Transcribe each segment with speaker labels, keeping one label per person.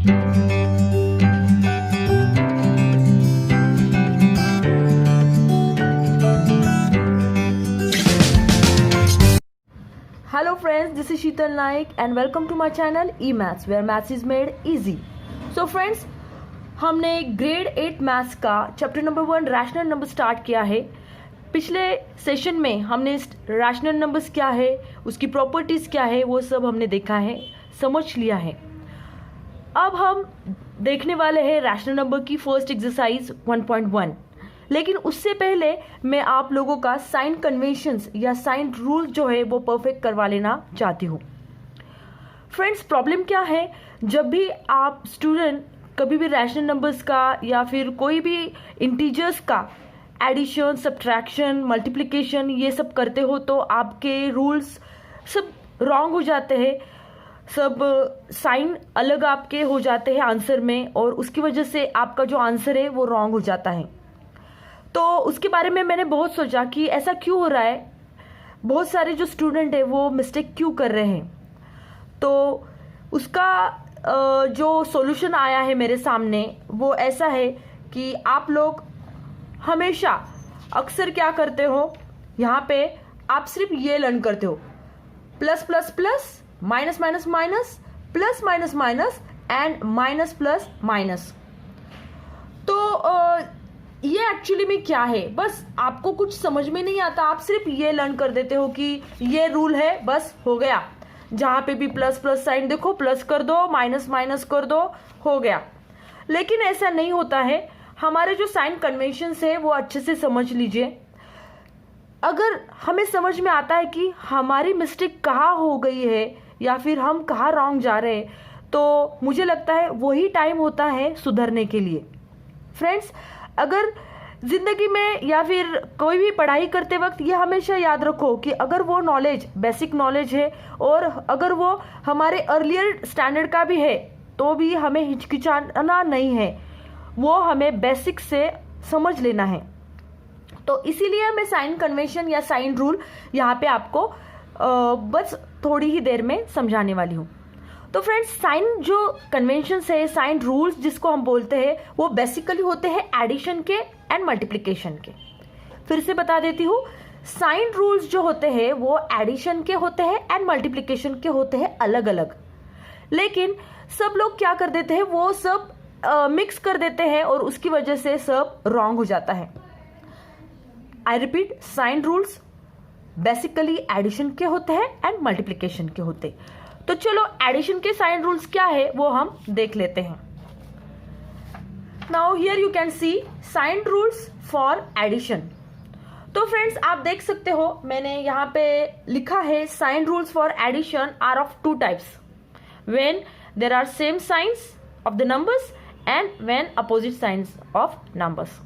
Speaker 1: Hello friends, this is Sheetal Naik and welcome to my channel eMaths where maths is made easy. So friends, हमने grade 8 maths का chapter number 1 rational number start किया है। पिछले session में हमने rational numbers क्या है, उसकी प्रॉपर्टीज़ क्या है, वो सब हमने देखा है, समझ लिया है। अब हम देखने वाले हैं रैशनल नंबर की फर्स्ट एक्सरसाइज 1.1। लेकिन उससे पहले मैं आप लोगों का साइन कन्वेंशंस या साइन रूल जो है वो परफेक्ट करवा लेना चाहती हूँ। फ्रेंड्स, प्रॉब्लम क्या है, जब भी आप स्टूडेंट कभी भी रैशनल नंबर्स का या फिर कोई भी इंटीजर्स का एडिशन, सब्ट्रैक्शन, मल्टीप्लिकेशन ये सब करते हो तो आपके रूल्स सब रॉन्ग हो जाते हैं, सब साइन अलग आपके हो जाते हैं आंसर में, और उसकी वजह से आपका जो आंसर है वो रॉन्ग हो जाता है। तो उसके बारे में मैंने बहुत सोचा कि ऐसा क्यों हो रहा है, बहुत सारे जो स्टूडेंट है वो मिस्टेक क्यों कर रहे हैं। तो उसका जो सॉल्यूशन आया है मेरे सामने वो ऐसा है कि आप लोग हमेशा अक्सर क्या करते हो, यहाँ पे आप सिर्फ ये लर्न करते हो plus plus plus, minus minus minus, plus minus minus and minus plus minus. तो ये एक्चुअली में क्या है, बस आपको कुछ समझ में नहीं आता, आप सिर्फ ये लर्न कर देते हो कि ये रूल है, बस हो गया। जहाँ पे भी प्लस प्लस साइन देखो, प्लस कर दो, माइनस माइनस कर दो, हो गया। लेकिन ऐसा नहीं होता है। हमारे जो साइन कन्वेंशंस है वो अच्छे से समझ लीजिए। अगर हमें समझ में आता है कि हमारी मिस्टेक कहाँ हो गई है या फिर हम कहाँ रॉन्ग जा रहे हैं, तो मुझे लगता है वही टाइम होता है सुधरने के लिए। फ्रेंड्स, अगर जिंदगी में या फिर कोई भी पढ़ाई करते वक्त ये हमेशा याद रखो कि अगर वो नॉलेज बेसिक नॉलेज है और अगर वो हमारे अर्लियर स्टैंडर्ड का भी है तो भी हमें हिचकिचाना नहीं है, वो हमें बेसिक से समझ लेना है। तो इसीलिए मैं साइन कन्वेंशन या साइन रूल यहाँ पे आपको बस थोड़ी ही देर में समझाने वाली हूँ। तो फ्रेंड्स, साइन जो कन्वेंशंस है, साइन रूल्स जिसको हम बोलते हैं, वो बेसिकली होते हैं एडिशन के एंड मल्टीप्लिकेशन के। फिर से बता देती हूँ, साइन रूल्स जो होते हैं वो एडिशन के होते हैं एंड मल्टीप्लिकेशन के होते हैं अलग अलग। लेकिन सब लोग क्या कर देते हैं, वो सब मिक्स कर देते हैं और उसकी वजह से सब रॉन्ग हो जाता है। I repeat, sign rules basically addition के होते हैं एंड मल्टीप्लिकेशन के होते हैं। तो चलो एडिशन के साइन रूल्स क्या है वो हम देख लेते हैं। Now here you can see sign rules for addition. तो फ्रेंड्स, आप देख सकते हो मैंने यहाँ पे लिखा है sign rules for addition are of two types, when there are same signs of the numbers and when opposite signs of numbers.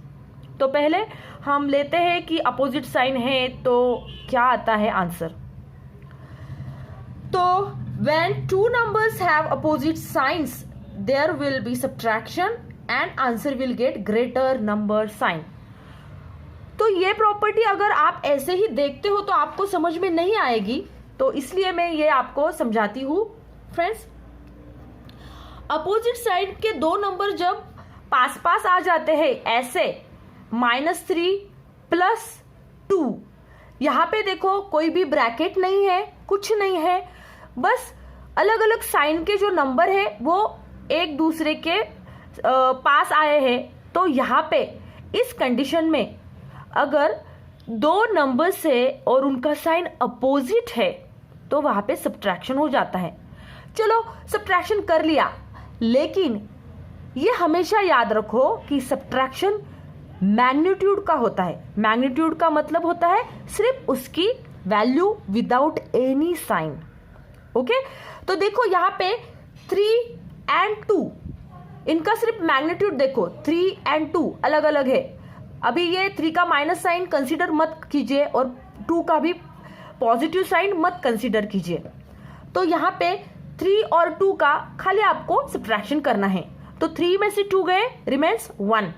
Speaker 1: तो पहले हम लेते हैं कि अपोजिट साइन है तो क्या आता है आंसर। तो when two numbers have opposite signs, there will be subtraction and answer will get greater number sign. तो ये प्रॉपर्टी अगर आप ऐसे ही देखते हो तो आपको समझ में नहीं आएगी, तो इसलिए मैं ये आपको समझाती हूँ। फ्रेंड्स, अपोजिट साइड के दो नंबर जब पास पास आ जाते हैं ऐसे, -3 +2, यहाँ पे देखो कोई भी ब्रैकेट नहीं है, कुछ नहीं है, बस अलग अलग साइन के जो नंबर है वो एक दूसरे के पास आए हैं। तो यहाँ पे इस कंडीशन में अगर दो नंबर्स है और उनका साइन अपोजिट है तो वहाँ पे सब्ट्रैक्शन हो जाता है। चलो सब्ट्रैक्शन कर लिया, लेकिन ये हमेशा याद रखो कि सब्ट्रैक्शन मैग्नीट्यूड का होता है। मैग्नीट्यूड का मतलब होता है सिर्फ उसकी value without any sign. Okay, तो देखो यहाँ पे 3 and 2, इनका सिर्फ मैग्नीट्यूड देखो, 3 and 2 अलग अलग है। अभी ये 3 का माइनस साइन कंसीडर मत कीजिए और 2 का भी पॉजिटिव साइन मत कंसीडर कीजिए। तो यहाँ पे 3 और 2 का खाली आपको सब्ट्रैक्शन करना है। तो 3 में से 2 गए, रिमेन्स 1।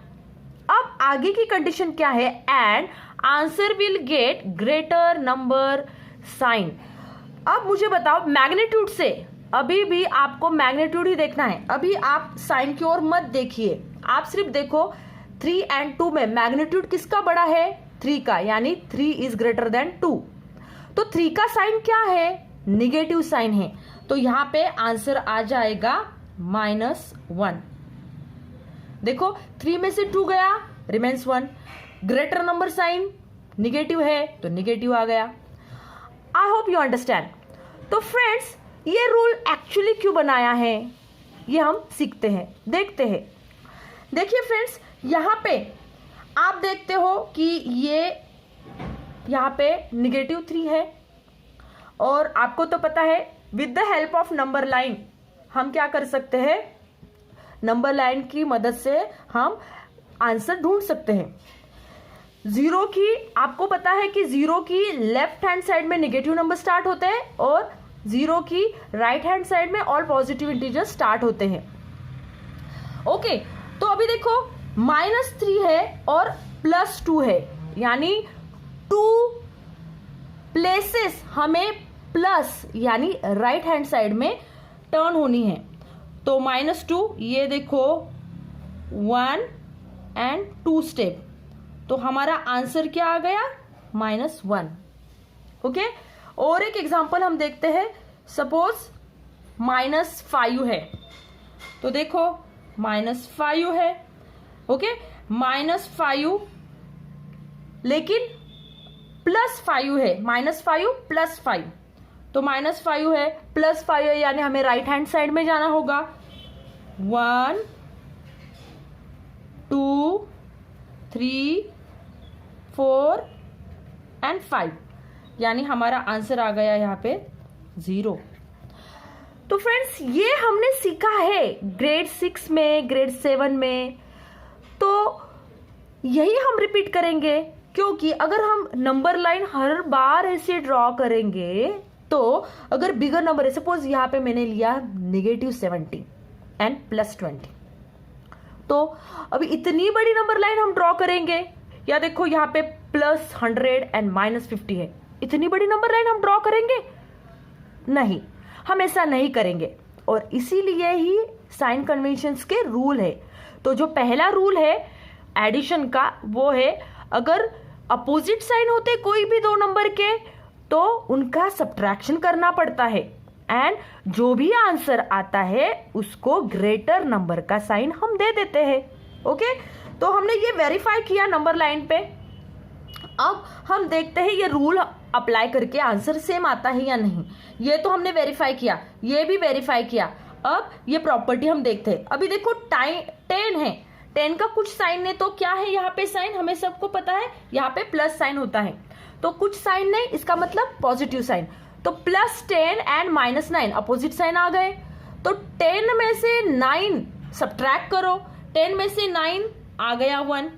Speaker 1: अब आगे की कंडीशन क्या है, and answer will get greater number sign. अब मुझे बताओ, मैग्नीट्यूड से अभी भी आपको मैग्नीट्यूड ही देखना है, अभी आप साइन की ओर मत देखिए, आप सिर्फ देखो 3 और 2 में मैग्नीट्यूड किसका बड़ा है, 3 का, यानी 3 इज ग्रेटर देन 2। तो 3 का साइन क्या है, निगेटिव साइन है, तो यहां पे आंसर आ जाएगा -1। देखो 3 में से 2 गया, remains 1। Greater number sign negative है तो निगेटिव आ गया। I hope you understand. तो फ्रेंड्स, ये रूल एक्चुअली क्यों बनाया है ये हम सीखते हैं, देखते हैं। देखिए फ्रेंड्स, यहां पे आप देखते हो कि ये यहां पे -3 है, और आपको तो पता है with the help of number line हम क्या कर सकते हैं, नंबर लाइन की मदद से हम आंसर ढूंढ सकते हैं। जीरो की, आपको पता है कि जीरो की लेफ्ट हैंड साइड में नेगेटिव नंबर स्टार्ट होते हैं और जीरो की राइट हैंड साइड में ऑल पॉजिटिव इंटीजर्स स्टार्ट होते हैं। ओके, तो अभी देखो -3 है और +2 है, यानी 2 प्लेसेस हमें प्लस यानी राइट हैंड साइड में टर्न होनी है। तो -2, ये देखो 1 और 2 स्टेप, तो हमारा आंसर क्या आ गया, -1। ओके, और एक एग्जांपल हम देखते हैं। सपोज -5 है, तो देखो -5 है, ओके, -5 लेकिन +5 है, -5 + 5, तो -5 है +5 है, यानी हमें राइट हैंड साइड में जाना होगा। 1 2 3 4 और 5, यानी हमारा आंसर आ गया यहाँ पे 0। तो फ्रेंड्स, ये हमने सीखा है ग्रेड 6 में, ग्रेड 7 में, तो यही हम रिपीट करेंगे, क्योंकि अगर हम नंबर लाइन हर बार ऐसे ड्रॉ करेंगे तो अगर बिगर नंबर है, सपोज यहाँ पे मैंने लिया -70 और +20, तो अभी इतनी बड़ी नंबर लाइन हम ड्रॉ करेंगे, या देखो यहाँ पे +100 और -50 है, इतनी बड़ी नंबर लाइन हम ड्रॉ करेंगे नहीं, हम ऐसा नहीं करेंगे। और इसीलिए ही साइन कन्वेंशंस के रूल है। तो जो पहला रूल है एडिशन का, वो है अगर अपोजिट साइन होते कोई भी 2 नंबर के तो उनका सब्ट्रैक्शन करना पड़ता है, एंड जो भी आंसर आता है उसको ग्रेटर नंबर का साइन हम दे देते हैं। ओके, तो हमने ये वेरीफाई किया नंबर लाइन पे। अब हम देखते हैं ये रूल अप्लाई करके आंसर सेम आता है या नहीं। ये तो हमने वेरीफाई किया, ये भी वेरीफाई किया। अब ये प्रॉपर्टी हम देखते हैं। अभी देखो 10 है, 10 का कुछ साइन है, तो क्या है यहाँ पे साइन, हमें सबको पता है यहाँ पे प्लस साइन होता है, तो कुछ साइन नहीं, इसका मतलब पॉजिटिव साइन। तो +10 और -9 अपोजिट साइन आ गए, तो 10 में से 9 सब्ट्रैक्ट करो, 10 में से 9 आ गया 1।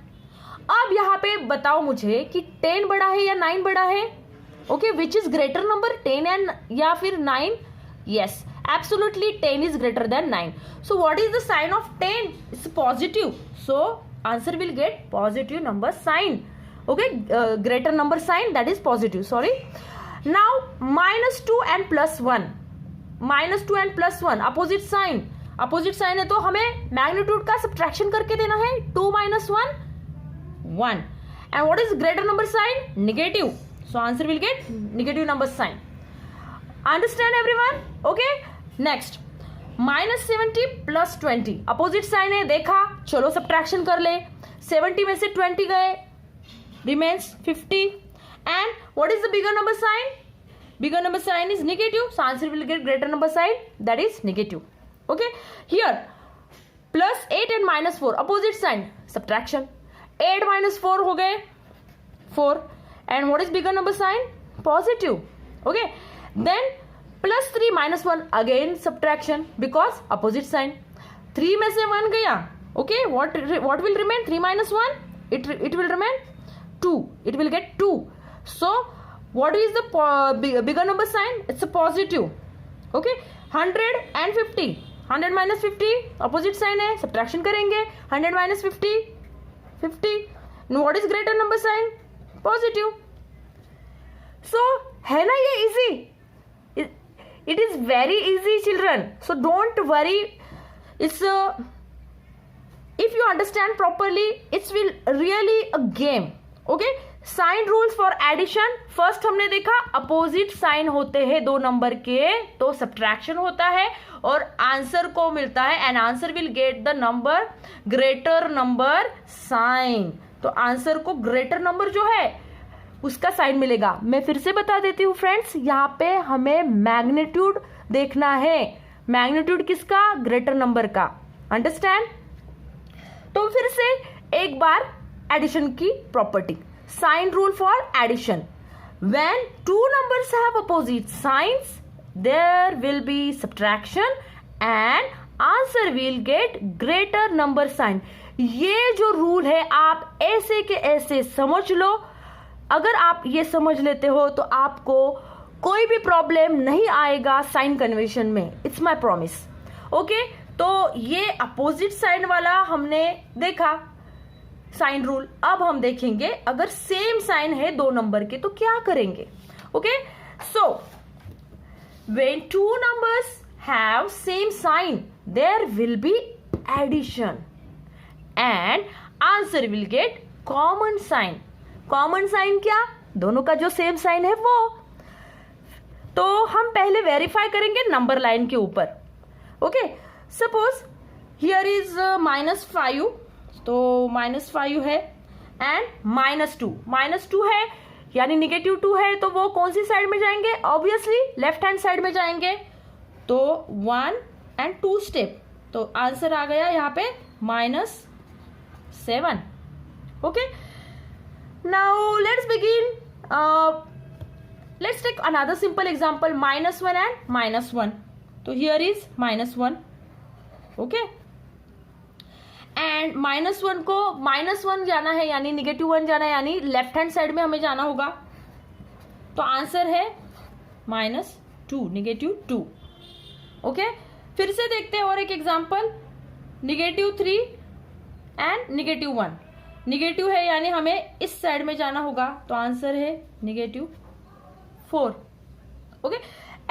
Speaker 1: अब यहाँ पे बताओ मुझे कि 10 बड़ा है या 9 बड़ा है। Okay, which is greater number, 10 and या फिर 9? Yes, absolutely 10 is greater than 9. So what is the sign of 10? It's positive. So answer will get positive number sign. Okay, greater number sign, that is positive. Sorry. Now -2 and +1. -2 and +1 opposite sign. Opposite sign है तो हमें magnitude का subtraction करके देना है। 2 - 1 1 and what is greater number sign? Negative. So answer will get negative number sign. Understand everyone? Okay, next -70 + 20 opposite sign है, देखा, चलो सब्ट्रैक्शन कर ले। 70 में से 20 गए, remains 50 and what is the bigger number sign? Bigger number sign is negative, so answer will get greater number sign, that is negative. Okay, here +8 and -4 opposite sign, subtraction. 8 - 4 हो गए 4 and what is bigger number sign? Positive. Okay, then +3 - 1 again subtraction because opposite sign. 3 में से 1 गया. Okay, what will remain? 3 - 1, it will remain 2. It will get 2. So what is the bigger number sign? It's a positive. Okay, 100 and 50. 100 - 50 opposite sign है, subtraction करेंगे। 100 - 50 50. And what is greater number sign? Positive. So है ना ये easy? It is very easy, children. So don't worry. It's if you understand properly, it will really a game. Okay. Sign rules for addition. First हमने देखा opposite sign होते हैं दो number के तो सब्ट्रैक्शन होता है और आंसर को मिलता है and answer will get the number greater number sign. तो आंसर को ग्रेटर नंबर जो है उसका साइन मिलेगा. मैं फिर से बता देती हूँ फ्रेंड्स, यहाँ पे हमें मैग्नीट्यूड देखना है. मैग्नीट्यूड किसका? ग्रेटर नंबर का. अंडरस्टैंड? तो फिर से एक बार एडिशन की property. Sign rule for addition. When two numbers have opposite signs, there will be subtraction and answer will get greater number sign. ये जो रूल है आप ऐसे के ऐसे समझ लो. अगर आप ये समझ लेते हो तो आपको कोई भी प्रॉब्लम नहीं आएगा साइन कन्वर्शन में. It's my promise. ओके, तो ये अपोजिट साइन वाला हमने देखा साइन रूल. अब हम देखेंगे अगर सेम साइन है दो नंबर के तो क्या करेंगे. Okay, so when two numbers have same sign there will be addition and answer will get common sign. Common sign क्या? दोनों का जो सेम साइन है वो. तो हम पहले वेरीफाई करेंगे नंबर लाइन के ऊपर. Okay, suppose here is -5. तो -5 है एंड -2 है यानी -2 है तो वो कौन सी साइड में जाएंगे? ऑब्वियसली लेफ्ट हैंड साइड में जाएंगे. तो 1 and 2 स्टेप. तो आंसर आ गया यहाँ पे -7. Okay, now let's begin. Let's take another simple example. -1 and -1. तो हियर इज -1. ओके, एंड -1 को -1 जाना है यानी -1 जाना है यानी लेफ्ट हैंड साइड में हमें जाना होगा. तो आंसर है -2. ओके, फिर से देखते हैं और एक एग्जांपल. -3 एंड -1. निगेटिव है यानी हमें इस साइड में जाना होगा तो आंसर है -4. ओके,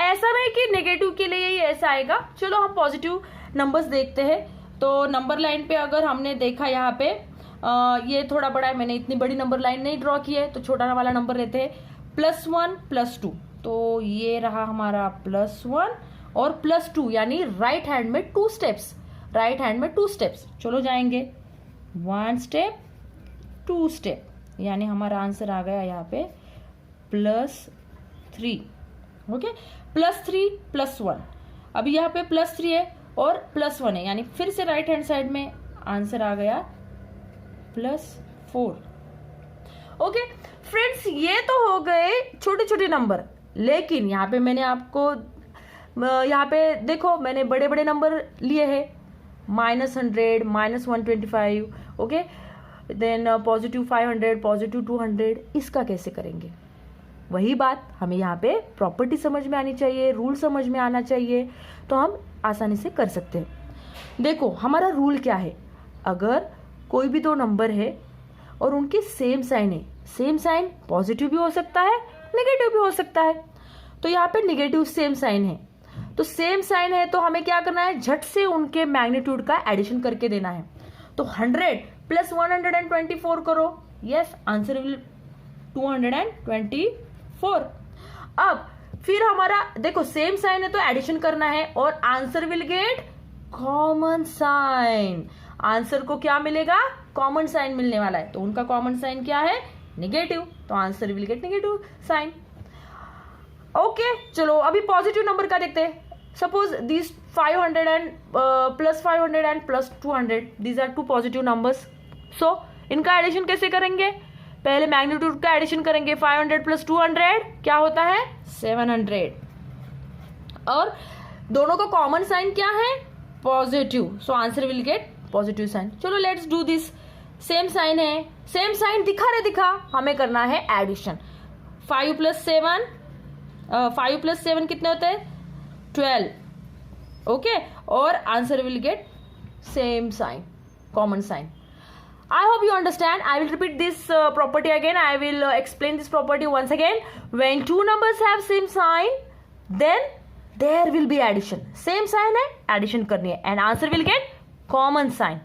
Speaker 1: ऐसा नहीं कि नेगेटिव के लिए ही ऐसा आएगा. चलो हम पॉजिटिव नंबर्स देखते हैं. तो नंबर लाइन पे अगर हमने देखा यहाँ पे ये थोड़ा बड़ा है, मैंने इतनी बड़ी नंबर लाइन नहीं ड्रॉ की है तो छोटा वाला नंबर रहते हैं. +1 +2. तो ये रहा हमारा +1 और +2 यानी राइट हैंड में 2 स्टेप्स. राइट हैंड में 2 स्टेप्स. चलो जाएंगे 1 स्टेप 2 स्टेप यानी हमारा आंसर आ गया यहाँ पे +3. ओके, +3 +1. अभी यहाँ पे +3 है और +1 है यानी फिर से राइट हैंड साइड में आंसर आ गया +4. ओके फ्रेंड्स, ये तो हो गए छोटे छोटे नंबर. लेकिन यहाँ पे मैंने आपको यहाँ पे देखो मैंने बड़े बड़े नंबर लिए हैं. -100 -125. Okay, then +500 +200. इसका कैसे करेंगे? वही बात, हमें यहाँ पे प्रॉपर्टी समझ में आनी चाहिए, रूल समझ में आना चाहिए तो हम आसानी से कर सकते हैं. देखो हमारा रूल क्या है. अगर कोई भी दो नंबर है और उनके सेम साइन है, सेम साइन पॉजिटिव भी हो सकता है नेगेटिव भी हो सकता है. तो यहाँ पे नेगेटिव सेम साइन है. तो सेम साइन है तो हमें क्या करना है? झट से उनके मैग्नीट्यूड का एडिशन करके देना है. तो 100 + 124 करो. Yes, answer will 224. अब फिर हमारा देखो सेम साइन है तो एडिशन करना है और answer will get common sign. Answer को क्या मिलेगा? कॉमन साइन मिलने वाला है. तो उनका कॉमन साइन क्या है? नेगेटिव. तो answer will get negative sign. Okay, चलो अभी पॉजिटिव नंबर का देखते हैं. Suppose this 500 and +500 and +200 these are 2 positive numbers. So इनका एडिशन कैसे करेंगे? पहले मैग्नीट्यूड का एडिशन करेंगे. 500 + 200 क्या होता है? 700. और दोनों का कॉमन साइन क्या है? Positive. So answer will get positive sign. चलो let's do this. Same sign है, सेम साइन दिखा हमें करना है एडिशन. 5 + 7 कितने होते हैं? 12. ओके, और answer will get same sign, common sign. I hope you understand. I will repeat this property again. I will explain this property once again. When two numbers have same sign, then there will be addition. Same sign है, addition करनी है, and answer will get common sign.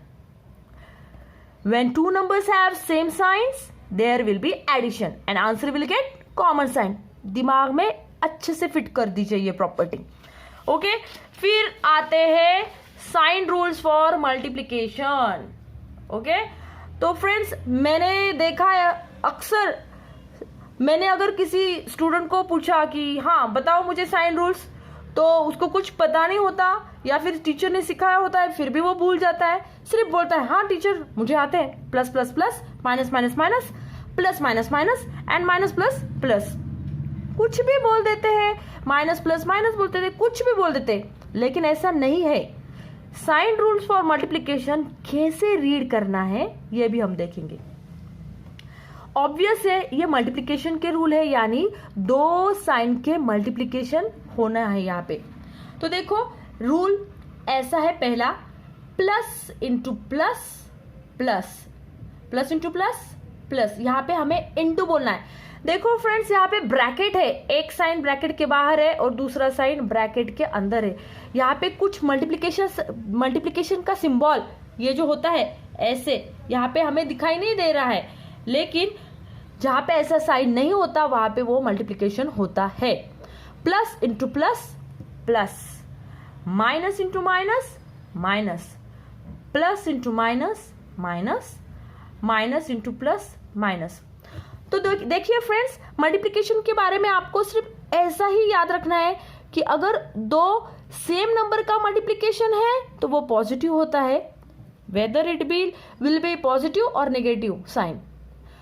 Speaker 1: When two numbers have same signs, there will be addition and answer will get common sign. दिमाग में अच्छे से fit कर दीजिए ये प्रॉपर्टी. ओके, फिर आते हैं sign rules for multiplication. Okay, तो फ्रेंड्स मैंने देखा है अक्सर, मैंने अगर किसी स्टूडेंट को पूछा कि हाँ बताओ मुझे साइन रूल्स, तो उसको कुछ पता नहीं होता या फिर टीचर ने सिखाया होता है फिर भी वो भूल जाता है. सिर्फ बोलता है हाँ टीचर मुझे आते हैं, plus plus plus, minus minus minus, plus minus minus and minus plus plus. कुछ भी बोल देते हैं, माइनस प्लस माइनस बोलते थे, कुछ भी बोल देते, लेकिन ऐसा नहीं है. साइन रूल्स फॉर मल्टीप्लिकेशन कैसे रीड करना है ये भी हम देखेंगे. ऑब्वियस है ये मल्टीप्लिकेशन के रूल है, यानी दो साइन के मल्टीप्लिकेशन होना है यहाँ पे. तो देखो रूल ऐसा है, पहला plus into plus plus, plus into plus plus. यहाँ पे हमें इंटू बोलना है. देखो फ्रेंड्स यहाँ पे ब्रैकेट है, एक साइन ब्रैकेट के बाहर है और दूसरा साइन ब्रैकेट के अंदर है. यहाँ पे कुछ मल्टीप्लिकेशन का सिंबल ये जो होता है ऐसे यहाँ पे हमें दिखाई नहीं दे रहा है, लेकिन जहाँ पे ऐसा साइन नहीं होता वहां पे वो मल्टीप्लिकेशन होता है. Plus into plus plus, minus into minus minus, plus into minus minus, minus into plus minus. तो देखिए फ्रेंड्स, मल्टीप्लिकेशन के बारे में आपको सिर्फ ऐसा ही याद रखना है कि अगर दो सेम नंबर का मल्टीप्लिकेशन है तो वो पॉजिटिव होता है, whether it will be positive और नेगेटिव साइन.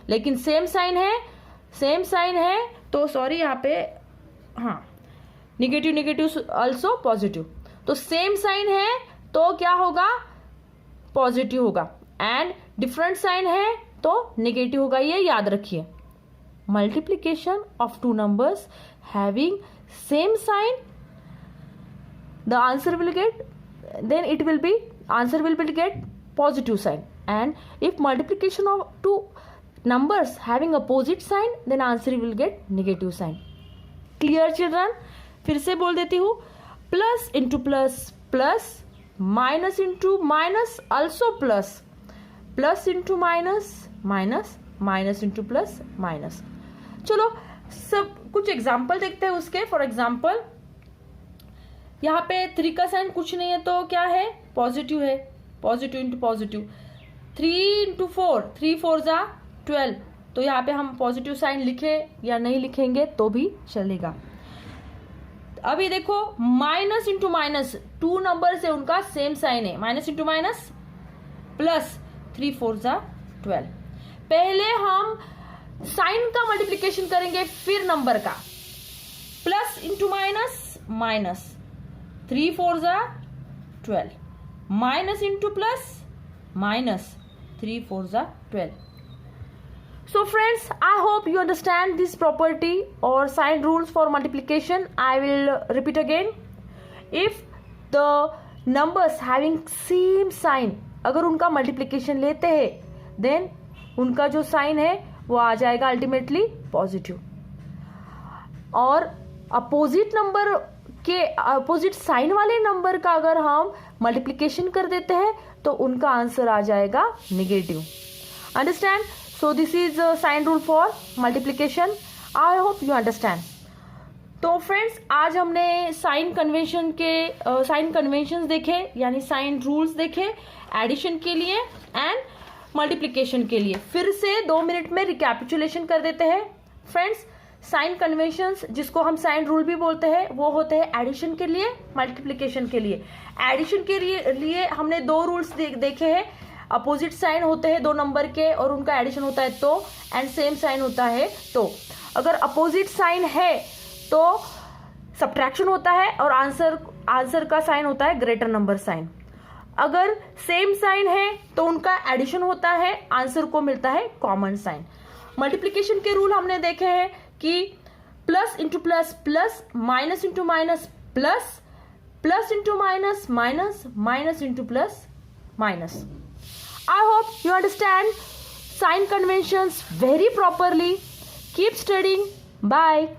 Speaker 1: लेकिन सेम साइन है तो सॉरी यहाँ पे हाँ निगेटिव नेगेटिव ऑल्सो पॉजिटिव. तो सेम साइन है तो क्या होगा, पॉजिटिव होगा, एंड डिफरेंट साइन है तो नेगेटिव होगा. ये याद रखिए. Multiplication of two numbers having same sign, the answer will get, then it will be answer will be get positive sign. And if multiplication of two numbers having opposite sign, then answer will get negative sign. Clear children? फिर से बोल देती हूँ, plus into plus plus, minus into minus also plus, plus into minus minus, minus into plus minus. चलो सब कुछ example देखते हैं उसके. फॉर एग्जाम्पल यहाँ पे 3 का साइन कुछ नहीं है तो क्या है, पॉजिटिव है, पॉजिटिव इंटू पॉजिटिव. 3 इंटू 4, 3 4 जा 12, तो यहाँ पे हम पॉजिटिव साइन लिखे या नहीं लिखेंगे तो भी चलेगा. अभी देखो माइनस इंटू माइनस, 2 नंबर से उनका सेम साइन है, माइनस इंटू माइनस प्लस, 3 4 जा 12. पहले हम साइन का मल्टीप्लिकेशन करेंगे फिर नंबर का. प्लस इंटू माइनस माइनस, 3 4 जा 12, माइनस इंटू प्लस माइनस, 3 4 जा 12. So friends, I hope you understand this property or sign rules for multiplication. I will repeat again. If the numbers having same sign, अगर उनका multiplication लेते हैं, then उनका जो sign है वो आ जाएगा अल्टीमेटली पॉजिटिव. और अपोजिट नंबर के अपोजिट साइन वाले नंबर का अगर हम मल्टीप्लिकेशन कर देते हैं तो उनका आंसर आ जाएगा negative. Understand? So this is sine rule for multiplication. I hope you understand. तो फ्रेंड्स, आज हमने साइन कन्वेंशन देखे, यानी साइन रूल्स देखे एडिशन के लिए एंड मल्टीप्लिकेशन के लिए. फिर से 2 मिनट में रिकैपिचुलेशन कर देते हैं. फ्रेंड्स, साइन कन्वेंशंस जिसको हम साइन रूल भी बोलते हैं वो होते हैं एडिशन के लिए, मल्टीप्लिकेशन के लिए. एडिशन के लिए हमने 2 रूल्स देखे हैं. अपोजिट साइन होते हैं 2 नंबर के और उनका एडिशन होता है तो, एंड सेम साइन होता है तो. अगर अपोजिट साइन है तो सब्ट्रैक्शन होता है और आंसर का साइन होता है ग्रेटर नंबर साइन. अगर सेम साइन है तो उनका एडिशन होता है, आंसर को मिलता है कॉमन साइन. मल्टीप्लिकेशन के रूल हमने देखे हैं कि plus into plus plus, minus into minus plus, plus into minus minus, minus into plus minus. I hope you understand sign conventions very properly. Keep studying. Bye.